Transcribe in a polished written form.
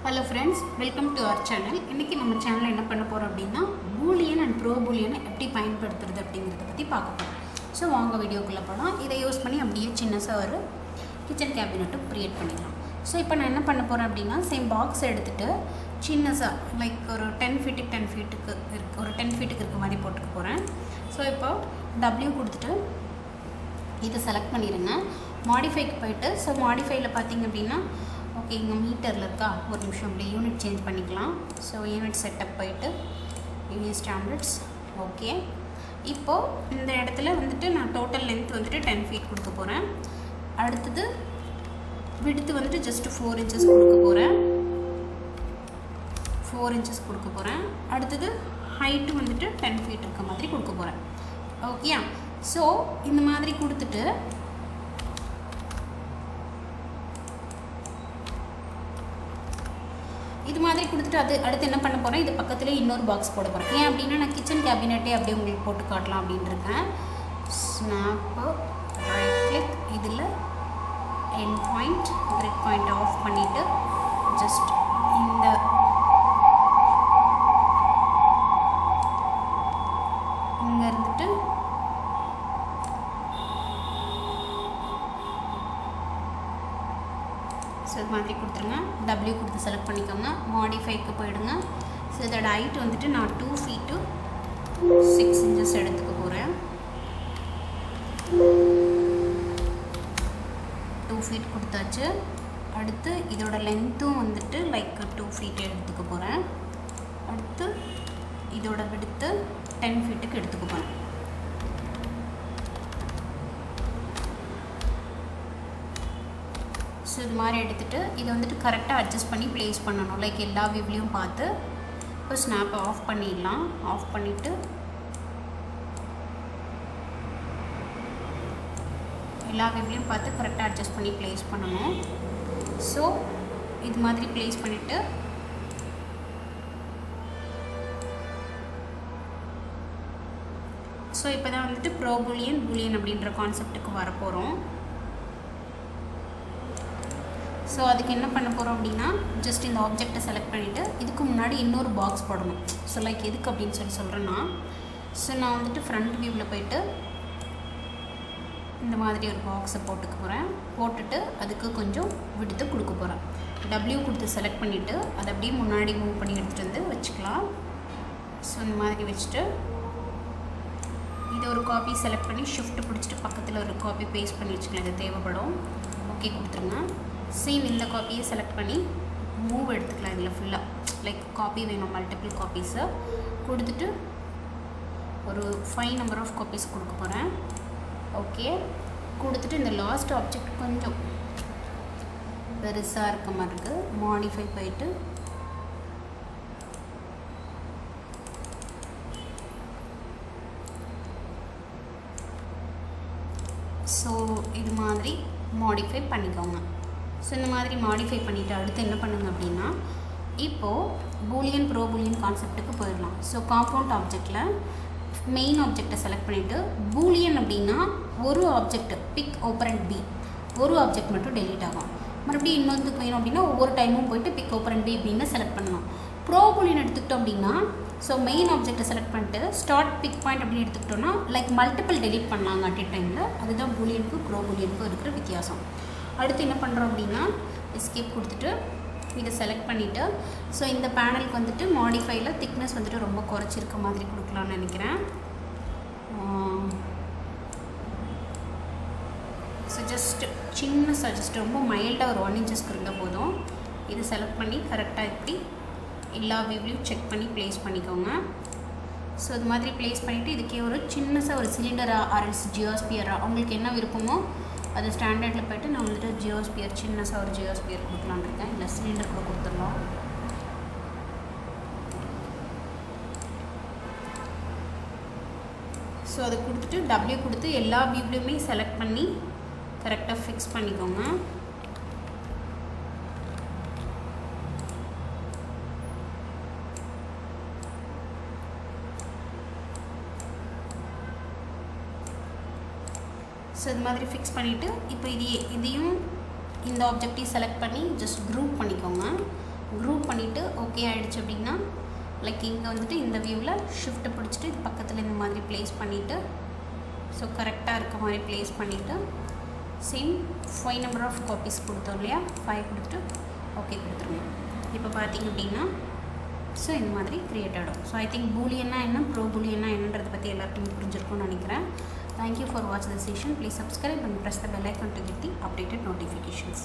Hello friends, welcome to our channel. இன்னைக்கு நம்ம சேனல்ல என்ன பண்ண போறோம் அப்படினா Boolean and Pro Boolean எப்படி பயன்படுத்துறது அப்படிங்கறத பத்தி பார்க்க போறோம். சோ வாங்க வீடியோக்குள்ள போலாம். இதை யூஸ் பண்ணி அப்படியே சின்னசா ஒரு கிச்சன் கேபினட் கிரியேட் பண்ணிடலாம். சோ இப்போ நான் என்ன பண்ண போறேன் அப்படினா சேம் பாக்ஸ் எடுத்துட்டு சின்னசா லைக் ஒரு 10 ஃபீட்டுக்கு 10 ஃபீட்டுக்கு ஒரு 10 ஃபீட்டுக்கு இருக்க மாதிரி போட்டுக்க போறேன். சோ இப்போ W கொடுத்துட்டு இதை செலக்ட் பண்ணிடுங்க. மாடிஃபைக்கு போயிட்டு ஸோ மாடிஃபைல பார்த்தீங்க அப்படின்னா ஓகே இங்கே மீட்டரில் இருக்கா ஒரு நிமிஷம் அப்படியே யூனிட் சேஞ்ச் பண்ணிக்கலாம். ஸோ யூனிட் செட்டப் போயிட்டு யூனிட் ஸ்டாண்டர்ட்ஸ் ஓகே. இப்போது இந்த இடத்துல வந்துட்டு நான் டோட்டல் லென்த் வந்துட்டு 10 ஃபீட் கொடுக்க போகிறேன். அடுத்தது விட்த்து வந்துட்டு ஜஸ்ட்டு 4 இன்ச்சஸ் கொடுக்க போகிறேன். 4 இன்ச்சஸ் கொடுக்க போகிறேன். அடுத்தது ஹைட்டு வந்துட்டு 10 ஃபீட் இருக்க மாதிரி கொடுக்க போகிறேன். ஓகே. ஸோ இந்த மாதிரி கொடுத்துட்டு இது மாதிரி கொடுத்துட்டு அடுத்து என்ன பண்ண போகிறேன், இது பக்கத்தில் இன்னொரு பாக்ஸ் போட போகிறேன். ஏன் அப்படின்னா நான் கிச்சன் கேபினட்டே அப்படியே உங்களுக்கு போட்டு காட்டலாம் அப்படின்னு இருக்கேன். ஸ்னாப்பு ரைட் கிளிக், இதில் end point grid point off பண்ணிவிட்டு ஜஸ்ட் இந்த இங்கே இருந்துட்டு ஸோ இது மாதிரி கொடுத்துருங்க. W கொடுத்து செலக்ட் பண்ணிக்கோங்க. மாடிஃபைக்கு போயிடுங்க. ஸோ இதோட ஹைட் வந்துட்டு நான் 2 feet to 6 inches எடுத்துக்க போகிறேன். 2 feet கொடுத்தாச்சு. அடுத்து இதோட லென்த்தும் வந்துட்டு லைக் 2 feet எடுத்துக்க போகிறேன். அடுத்து இதோட விட்த்து 10 feetக்கு எடுத்துக்க போகிறேன். ஸோ இது மாதிரி எடுத்துகிட்டு இதை வந்துட்டு கரெக்டாக அட்ஜஸ்ட் பண்ணி ப்ளேஸ் பண்ணணும். லைக் எல்லா வியூலையும் பார்த்து இப்போ ஸ்னாப்பை ஆஃப் பண்ணிடலாம். ஆஃப் பண்ணிவிட்டு எல்லா வியூலையும் பார்த்து கரெக்டாக அட்ஜஸ்ட் பண்ணி ப்ளேஸ் பண்ணணும். ஸோ இது மாதிரி ப்ளேஸ் பண்ணிவிட்டு ஸோ இப்போ தான் வந்துட்டு ப்ரோ பூலியன் பூலியன் அப்படின்ற கான்செப்டுக்கு வரப்போகிறோம். ஸோ அதுக்கு என்ன பண்ண போகிறோம் அப்படின்னா ஜஸ்ட் இந்த ஆப்ஜெக்டை செலக்ட் பண்ணிவிட்டு இதுக்கு முன்னாடி இன்னொரு பாக்ஸ் போடணும். ஸோ லைக் எதுக்கு அப்படின்னு சொல்கிறேன்னா ஸோ நான் வந்துட்டு ஃப்ரண்ட் வியூவில் போயிட்டு இந்த மாதிரி ஒரு பாக்ஸை போட்டுக்க போகிறேன். போட்டுட்டு அதுக்கு கொஞ்சம் விடுத்து கொடுக்க போகிறேன். W கொடுத்து செலக்ட் பண்ணிவிட்டு அதை அப்படியே முன்னாடி மூவ் பண்ணி எடுத்துகிட்டு வந்து வச்சுக்கலாம். ஸோ இந்த மாதிரி வச்சுட்டு இதை ஒரு காப்பி செலக்ட் பண்ணி ஷிஃப்ட் பிடிச்சிட்டு பக்கத்தில் ஒரு காப்பி பேஸ்ட் பண்ணி வச்சுக்கலாம். இது தேவைப்படும். ஓகே கொடுத்துருங்க. சேம் இந்த காப்பியை செலக்ட் பண்ணி மூவ் எடுத்துக்கலாம். இதில் ஃபுல்லாக லைக் காப்பி வேணும், மல்டிபிள் காப்பீஸை கொடுத்துட்டு ஒரு 5 நம்பர் ஆஃப் காப்பீஸ் கொடுக்க போகிறேன். ஓகே கொடுத்துட்டு இந்த லாஸ்ட் ஆப்ஜெக்ட் கொஞ்சம் பெருசாக இருக்க மாதிரி இருக்குது. மாடிஃபை போயிட்டு ஸோ இது மாதிரி மாடிஃபை பண்ணிக்கோங்க. ஸோ இந்த மாதிரி மாடிஃபை பண்ணிவிட்டு அடுத்து என்ன பண்ணுங்க அப்படின்னா இப்போது பூலியன் ப்ரோ பூலியன் கான்செப்ட்டுக்கு போயிடலாம். ஸோ காம்பவுண்ட் ஆப்ஜெக்டில் மெயின் ஆப்ஜெக்டை செலக்ட் பண்ணிவிட்டு பூலியன் அப்படின்னா ஒரு ஆப்ஜெக்ட் பிக் ஓப்பரண்ட் பி ஒரு ஆப்ஜெக்ட் மட்டும் டெலீட் ஆகும். மறுபடியும் இன்னொருத்துக்கு வேணும் அப்படின்னா ஒவ்வொரு டைமும் போய்ட்டு பிக் ஓப்பரண்ட் பி அப்படின்னு செலக்ட் பண்ணணும். ப்ரோ பூலியன் எடுத்துக்கிட்டோம் அப்படின்னா ஸோ மெயின் ஆப்ஜெக்டை செலக்ட் பண்ணிட்டு ஸ்டார்ட் பிக் பாயிண்ட் அப்படின்னு எடுத்துக்கிட்டோன்னா லைக் மல்டிபிள் டெலீட் பண்ணலாங்க அட் எ டைமில். அதுதான் பூலியனுக்கும் ப்ரோ பூலியனுக்கும் இருக்கிற வித்தியாசம். அடுத்து என்ன பண்ணுறோம் அப்படின்னா எஸ்கேப் கொடுத்துட்டு இதை செலக்ட் பண்ணிவிட்டு ஸோ இந்த பேனலுக்கு வந்துட்டு மாடிஃபைல திக்னஸ் வந்துட்டு ரொம்ப குறைச்சிருக்க மாதிரி கொடுக்கலான்னு நினைக்கிறேன். ஸோ ஜஸ்ட் சின்ன சஜஸ்ட் ரொம்ப மைல்டாக ஒரு 1 inches இருந்தால் போதும். இதை செலக்ட் பண்ணி கரெக்டாக இப்படி எல்லா வியூலையும் செக் பண்ணி ப்ளேஸ் பண்ணிக்கோங்க. ஸோ இது மாதிரி ப்ளேஸ் பண்ணிவிட்டு இதுக்கே ஒரு சின்னசாக ஒரு சிலிண்டராக ஆர்எல்ஸ் ஜியோஸ்பியராக உங்களுக்கு என்ன விருப்பமோ அது ஸ்டாண்டர்டில் போய்ட்டு நான் வந்துட்டு ஜியோஸ்பியர் சின்னசாக ஒரு ஜியோஸ்பியர் கொடுக்கலான்னு இருக்கேன். இல்லை சிலிண்டர் கூட கொடுத்துடலாம். ஸோ அதை கொடுத்துட்டு W கொடுத்து எல்லா வியூலையுமே செலக்ட் பண்ணி கரெக்டாக ஃபிக்ஸ் பண்ணிக்கோங்க. ஸோ இது மாதிரி ஃபிக்ஸ் பண்ணிவிட்டு இப்போ இதையும் இந்த ஆப்ஜெக்டையும் செலக்ட் பண்ணி ஜஸ்ட் குரூப் பண்ணிக்கோங்க. குரூப் ஓகே ஆகிடுச்சு அப்படின்னா லைக் இங்கே வந்துட்டு இந்த வியூவில் ஷிஃப்ட்டை பிடிச்சிட்டு இது பக்கத்தில் இந்த மாதிரி ப்ளேஸ் பண்ணிவிட்டு ஸோ கரெக்டாக இருக்க மாதிரி ப்ளேஸ் பண்ணிவிட்டு சேம் 5 நம்பர் ஆஃப் காப்பீஸ் கொடுத்தோம் இல்லையா, 5 கொடுத்துட்டு ஓகே கொடுத்துருங்க. இப்போ பார்த்தீங்க அப்படின்னா ஸோ இந்த மாதிரி க்ரியேட் ஆகிடும். ஸோ ஐ திங்க் பூலியன்னா என்ன, ப்ரோ பூலியன்னா என்னன்றதை பற்றி எல்லாருக்குமே புரிஞ்சிருக்கும்னு நினைக்கிறேன். Thank you for watching the session. Please subscribe and press the bell icon to get the updated notifications.